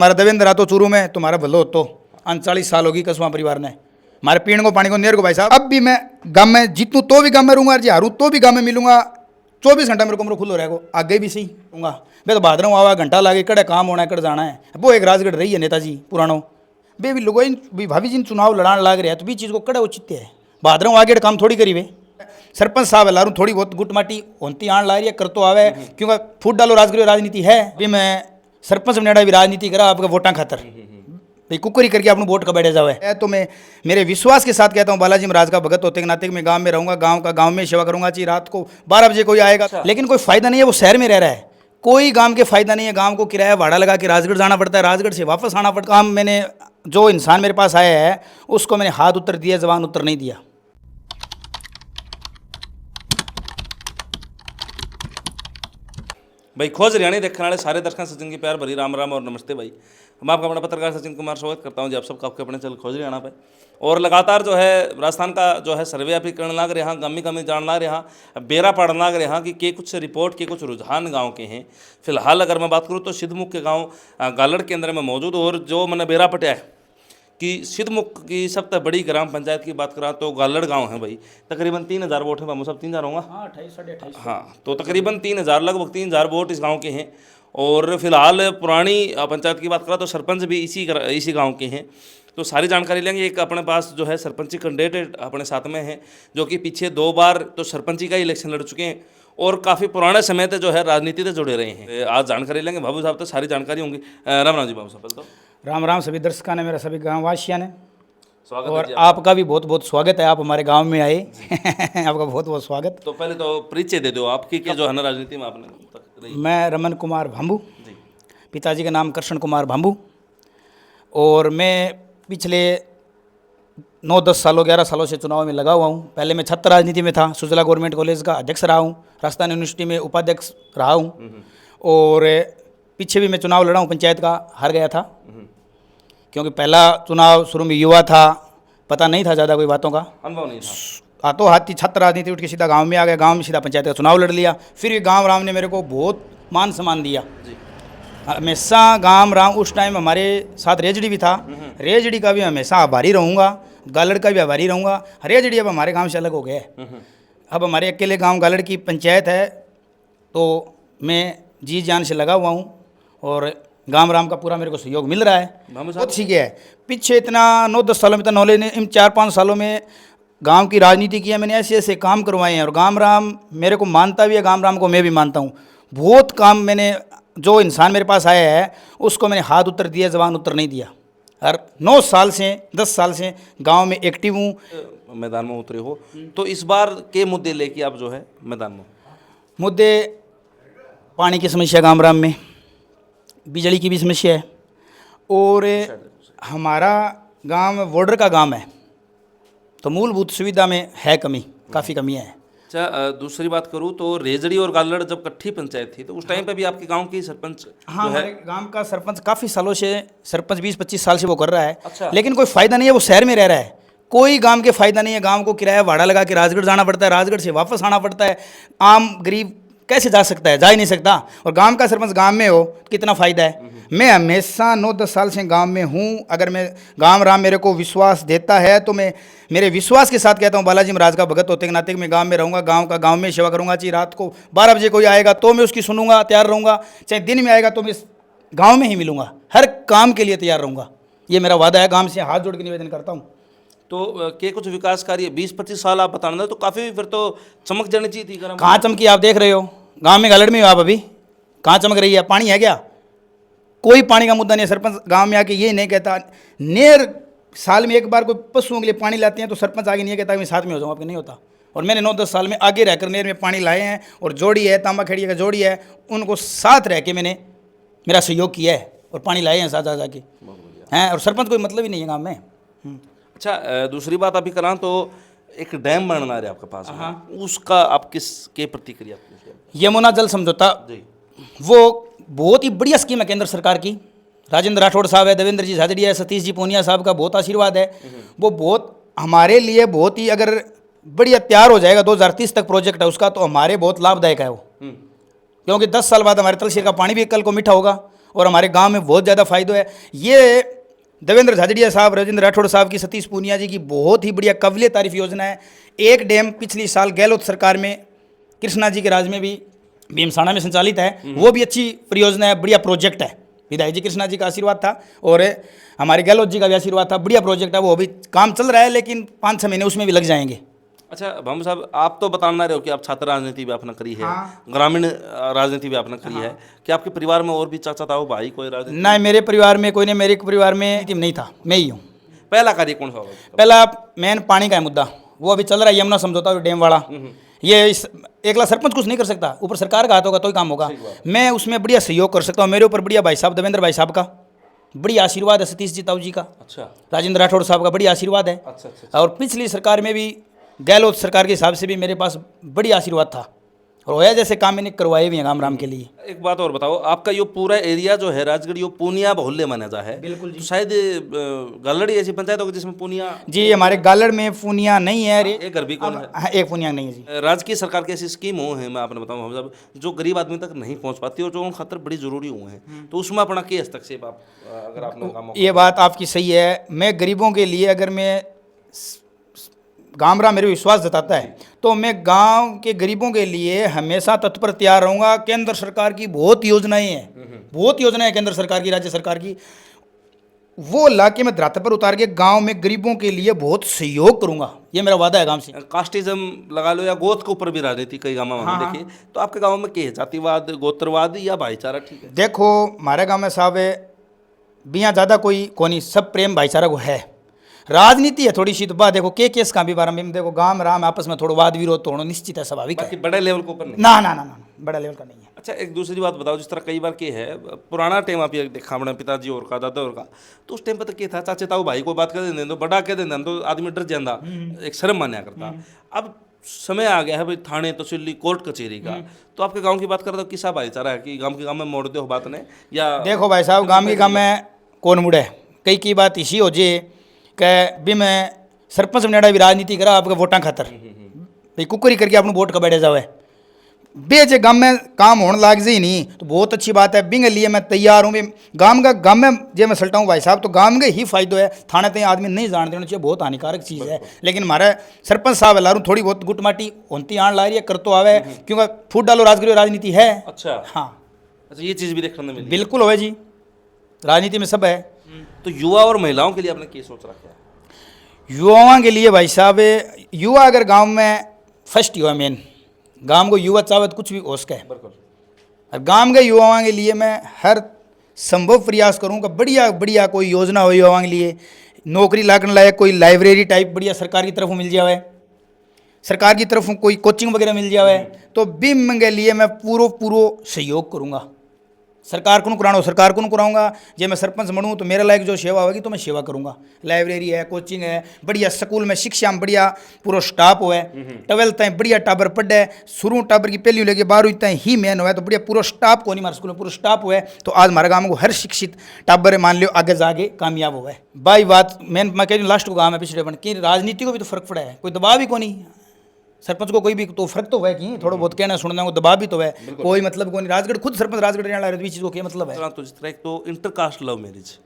हमारा देवेंद्र आ तो चूरू में, तुम्हारा भलो तो 39 साल होगी कसवा परिवार ने हमारे पीण को पानी को नेर को भाई साहब। अब भी मैं गाँव में जीतूँ तो भी गाँव में रहूँगा, जी हारूँ तो भी गाँव में मिलूंगा। 24 घंटा मेरे को खुलो रहेगा, आगे भी सही रहूँगा। मैं तो भाद रहा हूँ, आवा घंटा लागे कड़े काम होना है, कड़ जाना है। वो एक राजगढ़ रही है नेताजी पुरानो बे भी लोगों भी भाभी जी चुनाव लड़ान लाग रहे हैं तो भी चीज़ को कड़े उचित है। भाद रहा हूँ आगे काम थोड़ी करी वे सरपंच साहब है लारूँ थोड़ी बहुत गुट माटी होती आण ला रही है कर तो आवे, क्योंकि फूट डालो राजगढ़ राजनीति है। भी मैं सरपंच बनेड़ा भी राजनीति करा आपका वोटा खातर भाई कुकरी करके अपने वोट का बैठे जावे। तो मैं मेरे विश्वास के साथ कहता हूँ बालाजी महाराज का भगत होते के नाते मैं गांव में रहूँगा, गांव में सेवा करूँगा। चाहिए रात को 12 बजे कोई आएगा लेकिन कोई फायदा नहीं है, वो शहर में रह रहा है, कोई गांव के फायदा नहीं है। गांव को किराया भाड़ा लगा के राजगढ़ जाना पड़ता है, राजगढ़ से वापस आना पड़ता है। काम मैंने जो इंसान मेरे पास आया है उसको मैंने हाथ उत्तर दिया, जबान उत्तर नहीं दिया। भाई खोज हरियाणी देखने वाले सारे दर्शकों सचिन की प्यार भरी राम राम और नमस्ते भाई। मैं आपका अपना पत्रकार सचिन कुमार स्वागत करता हूं जी आप सबका आपके अपने चैनल खोज हरियाणा पे। और लगातार जो है राजस्थान का जो है सर्वे आप करने लग रहे हैं, गमी जान लग रहे हैं, बेरा पड़ना लग रहे हैं कि कुछ रिपोर्ट के कुछ रुझान गाँव के हैं। फिलहाल अगर मैं बात करूँ तो सिद्धमुख के गाँव गालड़ के अंदर में मौजूद, और जो मैंने बेरा पटिया है कि सिद्धमुख की सबसे बड़ी ग्राम पंचायत की बात करा तो गालड़ गांव है भाई। तकरीबन 3000 वोट हैं बाबू साहब, 3000 होगा। हाँ 28-28। हाँ तो तकरीबन 3000 लगभग 3000 वोट इस गांव के हैं। और फिलहाल पुरानी पंचायत की बात करा तो सरपंच भी इसी गांव के हैं। तो सारी जानकारी लेंगे। एक अपने पास जो है सरपंची कैंडिडेट अपने साथ में है जो कि पीछे 2 बार तो सरपंची का इलेक्शन लड़ चुके हैं और काफ़ी पुराने समय से जो है राजनीति से जुड़े रहे हैं। आज जानकारी लेंगे बाबू साहब तो सारी जानकारी होंगी। राम राम जी बाबू साहब। तो राम राम सभी दर्शकों ने, मेरा सभी गाँव वासियों ने स्वागत और है आपका भी बहुत बहुत स्वागत है। आप हमारे गांव में आए आपका बहुत बहुत स्वागत। तो पहले तो परिचय दे दो आपकी कि जो है ना राजनीति में आपने तक रही। मैं रमन कुमार भांबू, जी पिताजी का नाम कृष्ण कुमार भांबू, और मैं पिछले 9-10 सालों 11 सालों से चुनाव में लगा हुआ हूँ। पहले मैं छत्र राजनीति में था, सुजला गवर्नमेंट कॉलेज का अध्यक्ष रहा हूँ, राजस्थान यूनिवर्सिटी में उपाध्यक्ष रहा हूँ, और पीछे भी मैं चुनाव लड़ा हूँ पंचायत का, हार गया था क्योंकि पहला चुनाव शुरू में युवा था, पता नहीं था ज़्यादा कोई बातों का, अनुभव नहीं था। हाथों हाथी छत्र राजनीति उठ के सीधा गांव में आ गया, गांव में सीधा पंचायत का चुनाव लड़ लिया। फिर भी गांव राम ने मेरे को बहुत मान सम्मान दिया जी। हमेशा। गांव राम उस टाइम हमारे साथ रेजड़ी भी था, रेजड़ी का भी हमेशा आभारी रहूँगा, गालड़ का भी आभारी रहूँगा। रेजड़ी अब हमारे गाँव से अलग हो गया है, अब हमारे अकेले गाँव गालड़ की पंचायत है, तो मैं जी जान से लगा हुआ हूँ और गांव राम का पूरा मेरे को सहयोग मिल रहा है। बहुत सीखे है पीछे इतना 9-10 सालों में तो नॉलेज ने, इन 4-5 सालों में गांव की राजनीति की है मैंने, ऐसे ऐसे काम करवाए हैं और गांव राम मेरे को मानता भी है, गांव राम को मैं भी मानता हूँ। बहुत काम मैंने, जो इंसान मेरे पास आया है उसको मैंने हाथ उत्तर दिया, जबान उत्तर नहीं दिया। और 9 साल से 10 साल से गाँव में एक्टिव हूँ। मैदान में उतरे हो तो इस बार के मुद्दे लेके आप जो है मैदान में? मुद्दे पानी की समस्या गाँव राम में, बिजली की भी समस्या है, और हमारा गांव बॉर्डर का गांव है तो मूलभूत सुविधा में है कमी, काफ़ी कमी है। अच्छा दूसरी बात करूँ तो रेजड़ी और गालड़ जब इकट्ठी पंचायत थी तो उस टाइम पे भी आपके गांव की सरपंच हाँ, जो है हमारे गांव का सरपंच काफ़ी सालों से, सरपंच 20-25 साल से वो कर रहा है। अच्छा। लेकिन कोई फ़ायदा नहीं है, वो शहर में रह रहा है, कोई गांव के फ़ायदा नहीं है। गांव को किराया भाड़ा लगा के राजगढ़ जाना पड़ता है, राजगढ़ से वापस आना पड़ता है। आम गरीब कैसे जा सकता है, जा ही नहीं सकता। और गांव का सरपंच गांव में हो कितना फ़ायदा है। मैं हमेशा 9-10 साल से गांव में हूं। अगर मैं गांव राम मेरे को विश्वास देता है तो मैं मेरे विश्वास के साथ कहता हूं बालाजी महाराज का भगत होते के नाते मैं गांव में रहूँगा, गांव में सेवा करूँगा। चाहिए रात को 12 बजे कोई आएगा तो मैं उसकी सुनूंगा, तैयार रहूँगा। चाहे दिन में आएगा तो मैं गाँव में ही मिलूँगा, हर काम के लिए तैयार रहूँगा। ये मेरा वादा है, गाँव से हाथ जोड़ के निवेदन करता हूँ। तो के कुछ विकास कार्य 20-25 साल आप बताना तो काफ़ी फिर तो चमक जानी चाहिए थी। कहाँ चमकी, आप देख रहे हो गांव में गालड़ में हो आप, अभी कहाँ चमक रही है? पानी है क्या? कोई पानी का मुद्दा नहीं है। सरपंच गांव में आके ये नहीं कहता, नेर साल में एक बार कोई पशुओं के लिए पानी लाते हैं तो सरपंच आगे नहीं कहता मैं साथ में हो जाऊँ, आपके नहीं होता। और मैंने 9-10 साल में आगे रहकर नेर में पानी लाए हैं, और जोड़ी है तांबा खेड़िया का जोड़ी है, उनको साथ रह के मैंने मेरा सहयोग किया है और पानी लाए हैं साथ जा के हैं। और सरपंच कोई मतलब ही नहीं है गाँव में। अच्छा दूसरी बात अभी करा तो एक डैम बनना रहा है आपके पास। हाँ। उसका आप किसके प्रतिक्रिया? यमुना जल समझौता जी, वो बहुत ही बढ़िया स्कीम है केंद्र सरकार की। राजेंद्र राठौड़ साहब है, देवेंद्र जी झाझड़िया है, सतीश जी पूनिया साहब का बहुत आशीर्वाद है। वो बहुत हमारे लिए बहुत ही, अगर बढ़िया तैयार हो जाएगा 2030 तक प्रोजेक्ट है उसका, तो हमारे बहुत लाभदायक है वो। क्योंकि 10 साल बाद हमारे तलसीर का पानी भी कल को मीठा होगा, और हमारे गांव में बहुत ज़्यादा फायदा है। ये देवेंद्र झाझड़िया साहब, राजेंद्र राठौड़ साहब की, सतीश पूनिया जी की बहुत ही बढ़िया काबिले तारीफ योजना है। एक डैम पिछली साल गहलोत सरकार में, कृष्णा जी के राज में भी भीमसाना में संचालित है, वो भी अच्छी परियोजना है, बढ़िया प्रोजेक्ट है। विधायक जी कृष्णा जी का आशीर्वाद था और हमारे गहलोत जी का भी आशीर्वाद था। बढ़िया प्रोजेक्ट है, वो अभी काम चल रहा है, लेकिन 5-6 महीने उसमें भी लग जाएंगे। अच्छा भामू साहब, आप तो बताना रहे हो कि आप छात्र राजनीति भी आपने करी है, हाँ। ग्रामीण राजनीति भी आपने करी है। क्या आपके परिवार में और भी चाचा ताऊ भाई कोई राजनीति? नहीं, मेरे परिवार में कोई नहीं, मेरे परिवार में टीम नहीं था, मैं ही हूँ। पहला कार्य कौन सा होगा? पहला मेन पानी का है मुद्दा, वो अभी चल रहा है, यमुना समझौता डैम वाला। ये एकला सरपंच कुछ नहीं कर सकता, ऊपर सरकार का हाथ होगा तो ही काम होगा। मैं उसमें बढ़िया सहयोग कर सकता हूँ। मेरे ऊपर बढ़िया भाई साहब, देवेंद्र भाई साहब का बढ़िया आशीर्वाद है, सतीश जी ताऊ जी का, अच्छा राजेंद्र राठौड़ साहब का बढ़िया आशीर्वाद है। अच्छा। और पिछली सरकार में भी गहलोत सरकार के हिसाब से भी मेरे पास बढ़िया आशीर्वाद था, और होया जैसे काम मैंने करवाए भी हैं गाम राम के लिए। एक बात और बताओ, आपका ये पूरा एरिया जो है राजगढ़, ये पूनिया बहुल्य माना जा है। बिल्कुल तो शायद गलड़ी ऐसी पंचायत होगी जिसमें पूनिया? जी, हमारे गालड़ में पूनिया नहीं है। एक घर भी कौन है? हाँ, एक पूनिया नहीं है जी। राज्य की सरकार की ऐसी स्कीम हो है, मैं आपने बताऊँ हम सब, जो गरीब आदमी तक नहीं पहुंच पाती और जो उन खातर बड़ी जरूरी हुए हैं, तो उसमें अपना के हस्तक्षेप आप अगर आपने काम? ये बात आपकी सही है। मैं गरीबों के लिए, अगर मैं गामरा मेरे विश्वास जताता है तो मैं गांव के गरीबों के लिए हमेशा तत्पर तैयार रहूँगा। केंद्र सरकार की बहुत योजनाएं हैं, बहुत योजनाएं केंद्र सरकार की, राज्य सरकार की, वो ला के मैं धरातल पर उतार के गांव में गरीबों के लिए बहुत सहयोग करूंगा। ये मेरा वादा है गांव से। कास्टिज्म लगा लो या गोत्र के ऊपर भी राजनीति कई गाँव में देखिए, तो आपके गाँव में क्या है, जातिवाद, गोत्रवाद या भाईचारा? ठीक है, देखो हमारे गाँव में साहब है बिया ज़्यादा कोई कोनी, सब प्रेम भाईचारा को है। राजनीति है थोड़ी सी तो बात, देखो के केस का भी बारे में देखो, गांव राम आपस में थोड़ा वाद विरोध तो होना निश्चित है, स्वाभाविक है। बाकी बड़े लेवल के ऊपर नहीं? ना ना ना ना, बड़ा लेवल का नहीं है। अच्छा, एक दूसरी बात बताओ, जिस तरह कई बार के है पुराना टाइम आप ये देखा अपने पिताजी और का, दादा और का, तो उस टाइम पर तो क्या था, चाचे ताऊ भाई को बात कर देते तो बड़ा कह देते तो आदमी डर जाता, एक शर्म मान्या करता। अब समय आ गया है भाई, थाने तहसील कोर्ट कचहरी का, तो आपके गाँव की बात कर दो, किसा भाईचारा है कि गाँव के गाँव में मोड़ दो बात ने? या देखो भाई साहब, गांव के गाँव में कौन मुड़े, कई की बात इसी हो जे कि भी मैं सरपंच बनेड़ा भी राजनीति करा आपके वोटा खातर, भाई कुकरी करके आपने वोट का बैठे जावे, बेचे गांव में काम होने लाग जाए नहीं तो बहुत अच्छी बात है। बिंग लिए मैं तैयार हूँ। गांव में जे मैं सल्टा हूँ भाई साहब, तो गांव के ही फायदो है, थाने तक आदमी नहीं जान देना चाहिए, बहुत हानिकारक चीज़ है। लेकिन हमारे सरपंच साहब लारू थोड़ी बहुत गुट माटी होती आण ला रही है, कर तो आवे, क्योंकि फूट डालो राजगीर राजनीति है। अच्छा हाँ, अच्छा, ये चीज़ भी देखने में मिली? बिल्कुल होवे जी, राजनीति में सब है। तो युवा और महिलाओं के लिए आपने क्या सोच रखा है? युवाओं के लिए भाई साहब, युवा अगर गांव में फर्स्ट युवा मेन, गांव को युवा चाहे तो कुछ भी हो सके। और गांव के युवाओं के लिए मैं हर संभव प्रयास करूँगा, बढ़िया बढ़िया कोई योजना हो युवाओं के लिए, नौकरी लागने लायक कोई लाइब्रेरी टाइप बढ़िया सरकार की तरफ मिल जाए, सरकार की तरफ कोई कोचिंग वगैरह मिल जाए, तो बिम के लिए मैं पूरो सहयोग करूँगा। सरकार को कराना हो सरकार को कराऊंगा, जे मैं सरपंच बनूँ तो मेरे लायक जो सेवा होगी तो मैं सेवा करूँगा। लाइब्रेरी है, कोचिंग है, बढ़िया स्कूल में शिक्षा में बढ़िया पूरा स्टाफ हो है, 12th तक बढ़िया टाबर पढ़े, शुरू टाबर की पहली लेके 12वीं तक ही मेन हो तो बढ़िया पूरा स्टाफ को नहीं, हमारे स्कूल में पूरा स्टाफ हुआ है, तो आज हमारे गाँव को हर शिक्षित टाबर मान लो आगे जाके कामयाब हुआ है। बाई बात मैं कह रही हूँ लास्ट को गाँव में पिछड़े बन कि राजनीति को भी तो फर्क पड़ा है, कोई दबाव भी को नहीं, सरपंच को कोई भी तो फर्क तो है कि थोड़ा बहुत कहना सुनना को दबाव भी तो है, कोई मतलब को नहीं। राजगढ़ खुद सरपंच राजगढ़ रहने वाले चीज़ को क्या मतलब है? तो जिस तरह एक तो इंटरकास्ट लव मैरिज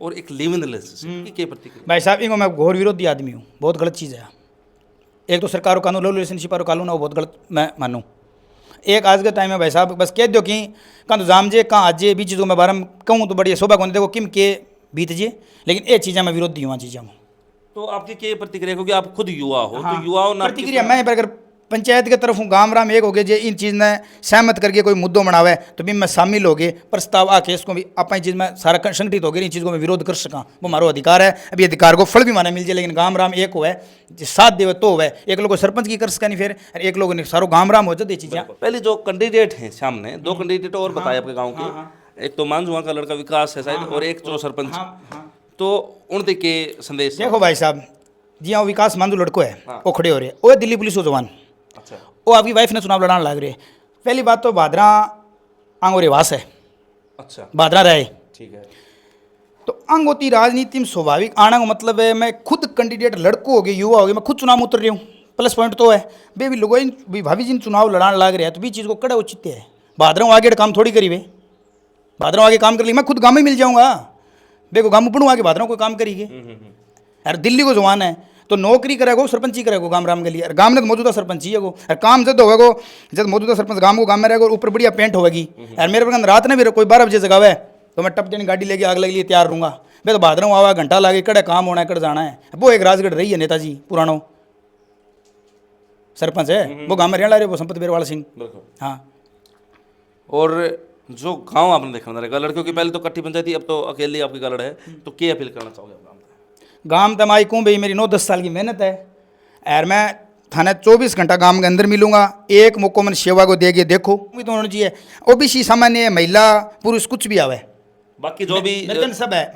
और एक लिव इन रिलेशनशिप की क्या प्रतिक्रिया? भाई साहब, इनको मैं घोर विरोधी आदमी हूँ, बहुत गलत चीज़ है। एक तो सरकार कानून लव रिलेशनशिप और कानून है वो बहुत गलत मैं मानूँ। एक आज के टाइम में भाई साहब बस कह दो कि कहाँ तो जामजे कहाँ आजे भी चीज़ों में बारे में कहूँ तो बढ़िया शोभा कौन देखो किम के बीत जे, लेकिन ये चीज़ें मैं विरोधी हूँ चीज़ों में। तो आपकी क्या प्रतिक्रिया, क्योंकि आप खुद युवा हो, तो युवाओं ने प्रतिक्रिया मैं अगर पंचायत की तरफ हूँ, गाँव राम एक हो गए, जो इन चीज़ ने सहमत करके कोई मुद्दों बनावे तो भी मैं शामिल हो गए, प्रस्ताव आके इसको भी अपनी चीज़ में सारा संगठित हो गए, इन चीज़ को मैं विरोध कर सका, वो हमारा अधिकार है। अभी अधिकार को फल भी माने मिल जाए, लेकिन गाँव राम एक हो है, साथ देवे तो हो, एक लोग सरपंच की कर सका नहीं, फिर एक लोग ने सारो गाँव राम हो जाते चीज़ें। पहले जो कैंडिडेट हैं सामने, 2 कैंडिडेट और बताए आपके गाँव के, एक तो मांझुआ का लड़का विकास है शायद, और एक जो सरपंच, तो उनके के संदेश? देखो भाई साहब जी, हाँ विकास मांझू लड़को है, वो खड़े हो रहे, वो दिल्ली पुलिस को जवान, वो आपकी वाइफ ने चुनाव लड़ाने लग रहे। पहली बात तो भादरा आंगो रिवास है, अच्छा भादरा रहे, ठीक है, तो अंग होती राजनीति में स्वाभाविक आना का मतलब है मैं खुद कैंडिडेट लड़को हो गए, युवा हो गए, मैं खुद चुनाव में उतर रही हूँ, प्लस पॉइंट तो है बे भी लोगों भी भाभी जी चुनाव लड़ाने लग रहे हैं, तो भी चीज़ को कड़ा उचित है। भादरा आगे काम थोड़ी करी वे, भादरों आगे काम कर ली मैं खुद गाँव में मिल जाऊँगा। देखो गाँव में पढ़ूँ आगे भादरों कोई काम करेगी। यार दिल्ली को जवान है तो नौकरी करेगो सरपंची करेगो गाँव राम के लिए। गाँव में तो मौजूदा सरपंच ही है वो। और काम जब होगा जब मौजूदा सरपंच गाँव को गाँव में रहेगा और ऊपर बढ़िया पेंट होगी। यार मेरे पर रात ने भी कोई 12 बजे जगावे तो मैं टप देने गाड़ी लेके आग लगे लिए तैयार रहूँगा। मैं तो भादरों आवा घंटा लागे कड़े काम होना है कड़ जाना है। वो एक राजगढ़ रही है नेताजी पुरानो सरपंच है वो गाँव में रहने ला रहे वो संपत बेरवाल सिंह। बिल्कुल। हाँ और जो गांव आपने देखा ना लड़कियों की पहले तो कट्ठी पंचायत थी, अब तो अकेली आपकी गलड़ है, तो क्या अपील करना चाहोगे आप गांव में? गाँव तमाई कूँ भाई मेरी 9-10 साल की मेहनत है। यार मैं थाने 24 घंटा गाँव के अंदर मिलूंगा। एक मौको मन सेवा को देगे देखो भी तो होना चाहिए। ओबीसी सामान्य महिला पुरुष कुछ भी आवे बाकी जो भी मेरे कन सब है।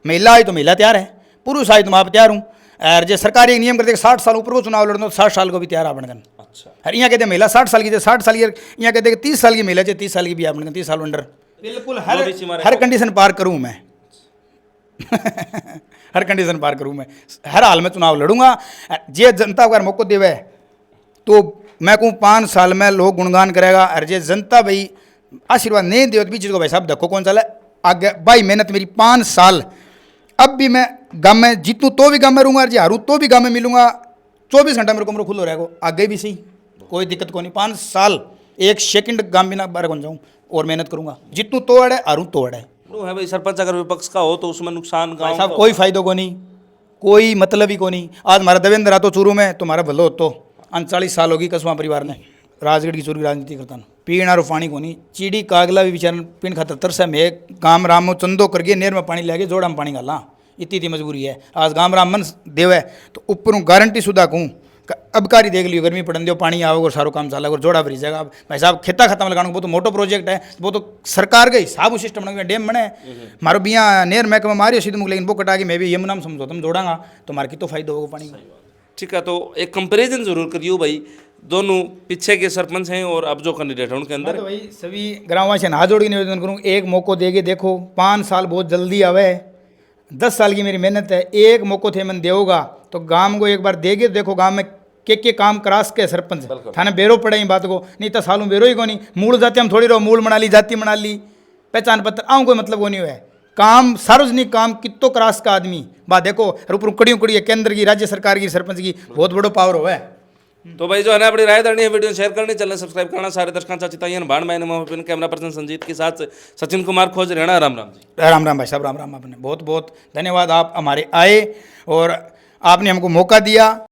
महिला आई तो महिला तैयार है, पुरुष आई तो मैं आप तैयार हूँ। और जो सरकारी नियम करते 60 साल ऊपर को चुनाव लड़ना तो 60 साल को भी तैयार आपन कन। अच्छा अरे यहाँ कहते महिला 60 साल की 60 साल की, यहाँ कहते 30 साल की महिला चाहिए 30 साल की भी आपन 30 साल अंडर बिल्कुल हर कंडीशन पार करूँ मैं हर कंडीशन पार करूँ मैं, हर हाल में चुनाव लड़ूंगा। जे जनता को अगर मौको देवे तो मैं कहूँ 5 साल में लोग गुणगान करेगा। और जे जनता भाई आशीर्वाद नहीं दे तो भी चीज़ को भाई साहब देखो कौन चला आगे भाई मेहनत मेरी 5 साल। अब भी मैं गाँव में जीतूँ तो भी गाँव में रहूँगा और जी हारूँ तो भी गाँव में मिलूंगा। 24 घंटा मेरे को खुलो रहेगा आगे भी सही कोई दिक्कत को नहीं। 5 साल 1 सेकंड गाँव बिना बारह कौन जाऊँ और मेहनत करूँगा। जीतूँ तो अड़े हारूँ तो अड़े वो है भाई सरपंच अगर विपक्ष का हो तो उसमें नुकसान भाई गाँव साहब का कोई फायदा को नहीं, कोई मतलब ही को नहीं। आज हमारा देवेंद्र आतो चूरू में तुम्हारा भलो तो 39 साल होगी कसवा परिवार ने राजगढ़ की चूरू की राजनीति करता ना पीण और पानी को नहीं। चीड़ी कागला भी बेचारा पीण खाता तरस है। मैं गाम राम में चंदो करके नेर में पानी लेके जोड़ा में पानी गाला इतनी मजबूरी है। आज गाम राम मन देवे तो ऊपर गारंटी सुधा कहूँ अबकारी देख लियो गर्मी पड़न दो पानी आओगे और सारो काम चला और जोड़ा भरी जाएगा। भाई साहब खेता खत्म लगाना वो तो मोटो प्रोजेक्ट है, वो तो सरकार का हिसाब सिस्टम बना डैम बने मारो बिया नेर महकमा मारियो सीधे मुख लेकिन वो कटा के मैं भी यमुना में समझो तुम जोड़ांगा तो मार की तो फायदा होगा पानी का। ठीक है, तो एक कंपैरिजन जरूर करियो भाई दोनों पीछे के सरपंच हैं और अब जो कैंडिडेट है उनके अंदर। तो भाई सभी ग्रामवासी हाथ जोड़ के निवेदन करूँ एक मौको देगे देखो 5 साल बहुत जल्दी आवे। 10 साल की मेरी मेहनत है, एक मौको थे मन देगा तो गांव को एक बार देगे देखो गांव में के काम करास के सरपंच थाने बेरो पड़े ही बात को नहीं तो सालों बेरो ही को नहीं। मूल जाति हम थोड़ी रहो मूल बना ली जाति बना ली पहचान पत्र आऊँ कोई मतलब वो नहीं है। काम सार्वजनिक काम कितो क्रास का आदमी बात देखो ऊपर उकड़ी उकड़ी है केंद्र की राज्य सरकार की सरपंच की बहुत बड़ो पावर हो है। तो भाई जो है ना अपनी राय दरनी है वीडियो शेयर करनी चैनल सब्सक्राइब करना सारे दर्शकों चिताइए भाण मैंने मोहन कैमरा पर्सन संजीत के साथ सचिन कुमार खोज रहना। राम राम जी। राम राम भाई साहब राम राम। आपने बहुत बहुत धन्यवाद आप हमारे आए और आपने हमको मौका दिया।